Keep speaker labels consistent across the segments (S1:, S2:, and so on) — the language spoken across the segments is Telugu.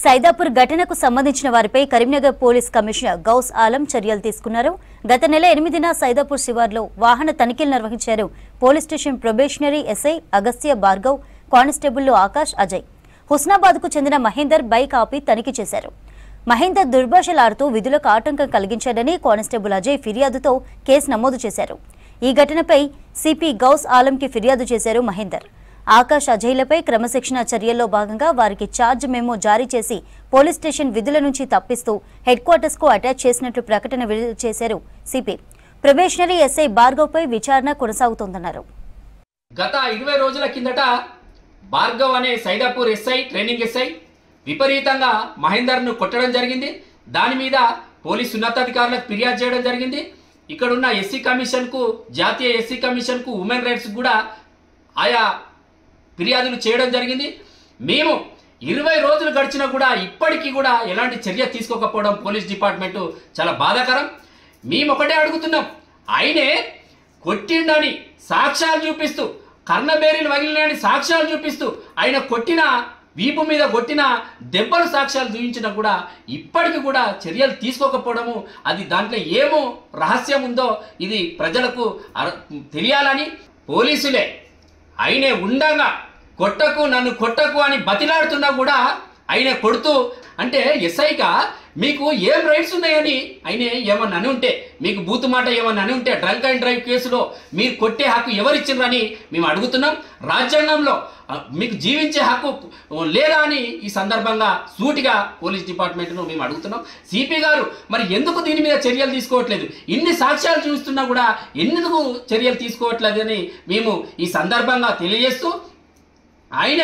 S1: సైదాపూర్ ఘటనకు సంబంధించిన వారిపై కరీంనగర్ పోలీస్ కమిషనర్ గౌస్ ఆలం చర్యలు తీసుకున్నారు. గత నెల 8న సైదాపూర్ శివార్లో వాహన తనిఖీలు నిర్వహించారు. Police station probationary SI Agastya Bhargav, constable Akash, Ajay. హుస్నాబాద్కు చెందిన మహేందర్ బైక్ ఆపి తనిఖీ చేశారు. మహేందర్ దుర్భాషలాడుతూ విధులకు ఆటంకం కలిగించాడని కానిస్టేబుల్ అజయ్ ఫిర్యాదుతో కేసు నమోదు చేశారు. ఈ ఘటనపై సిపి గౌస్ ఆలంకి ఫిర్యాదు చేశారు మహేందర్. ఆకాష్, అజయ్లపై క్రమశిక్షణ చర్యల్లో భాగంగా వారికి ఛార్జ్ మెమో జారీ చేసి పోలీస్ స్టేషన్ విధుల నుంచి తప్పిస్తూ హెడ్ క్వార్టర్స్ కు అటాచ్ చేసినట్లు ప్రకటన విడుదల చేశారు సిపి. ప్రొబేషనరీ ఎస్ఐ భార్గవ్ పై విచారణ కొనసాగుతోందన్నారు.
S2: గత 20 రోజుల కిందట భార్గవ్ అనే సైదాపూర్ ఎస్ఐ, ట్రైనింగ్ ఎస్ఐ విపరీతంగా మహేందర్ను కొట్టడం జరిగింది. దాని మీద పోలీసు ఉన్నతాధికారులకు ఫిర్యాదు చేయడం జరిగింది. ఇక్కడున్న ఎస్సీ కమిషన్కు, జాతీయ ఎస్సీ కమిషన్కు, ఉమెన్ రైట్స్ కూడా ఆయా ఫిర్యాదులు చేయడం జరిగింది. మేము 20 రోజులు గడిచినా కూడా ఇప్పటికీ కూడా ఎలాంటి చర్య తీసుకోకపోవడం పోలీస్ డిపార్ట్మెంటు చాలా బాధాకరం. మేము ఒకటే అడుగుతున్నాం, ఆయనే కొట్టిండని సాక్ష్యాలు చూపిస్తూ, కర్ణబేరీలు వగిలినని సాక్ష్యాలు చూపిస్తూ, ఆయన కొట్టిన వీపు మీద కొట్టిన దెబ్బలు సాక్ష్యాలు చూపించినా కూడా ఇప్పటికీ కూడా చర్యలు తీసుకోకపోవడము, అది దాంట్లో ఏమో రహస్యం ఉందో ఇది ప్రజలకు తెలియాలని పోలీసులే ఆయనే ఉండగా కొట్టకు, నన్ను కొట్టకు అని బతిలాడుతున్నా కూడా ఆయన కొడుతూ, అంటే ఎస్ఐగా మీకు ఏం రైట్స్ ఉన్నాయని ఆయన ఏమన్నా అని ఉంటే, మీకు బూత్ మాట ఏమన్నా అని ఉంటే, డ్రంక్ అండ్ డ్రైవ్ కేసులో మీరు కొట్టే హక్కు ఎవరిచ్చిండ్రని మేము అడుగుతున్నాం. రాజ్యాంగంలో మీకు జీవించే హక్కు లేదా అని ఈ సందర్భంగా సూటిగా పోలీస్ డిపార్ట్మెంట్ను మేము అడుగుతున్నాం. సిపి గారు మరి ఎందుకు దీని మీద చర్యలు తీసుకోవట్లేదు? ఇన్ని సాక్ష్యాలు చూస్తున్నా కూడా ఎందుకు చర్యలు తీసుకోవట్లేదని మేము ఈ సందర్భంగా తెలియజేస్తూ, ఆయన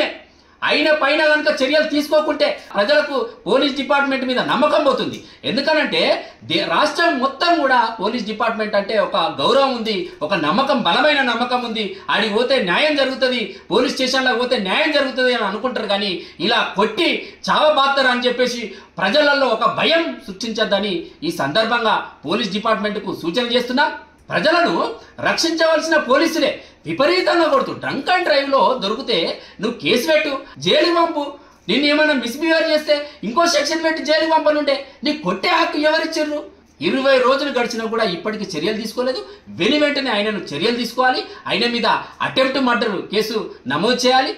S2: పైన కనుక చర్యలు తీసుకోకుంటే ప్రజలకు పోలీస్ డిపార్ట్మెంట్ మీద నమ్మకం పోతుంది. ఎందుకనంటే రాష్ట్రం మొత్తం కూడా పోలీస్ డిపార్ట్మెంట్ అంటే ఒక గౌరవం ఉంది, ఒక నమ్మకం, బలమైన నమ్మకం ఉంది. ఆడికి పోతే న్యాయం జరుగుతుంది, పోలీస్ స్టేషన్లో పోతే న్యాయం జరుగుతుంది అని అనుకుంటారు. కానీ ఇలా కొట్టి చావబాత్తరు అని చెప్పేసి ప్రజలలో ఒక భయం సృష్టించద్దని ఈ సందర్భంగా పోలీస్ డిపార్ట్మెంట్కు సూచన చేస్తున్నా. ప్రజలను రక్షించవలసిన పోలీసులే విపరీతంగా కొడుతూ, డ్రంక్ అండ్ డ్రైవ్లో దొరికితే నువ్వు కేసు పెట్టు, జైలు పంపు. నిన్ను ఏమైనా మిస్బిహేవ్ చేస్తే ఇంకో సెక్షన్ పెట్టి జైలు పంపనుంటే నీకు కొట్టే హక్కు ఎవరిచ్చిర్రు? 20 రోజులు గడిచినా కూడా ఇప్పటికీ చర్యలు తీసుకోలేదు. వెంటనే ఆయనను చర్యలు తీసుకోవాలి. ఆయన మీద అటెంప్ట్ మర్డర్ కేసు నమోదు చేయాలి.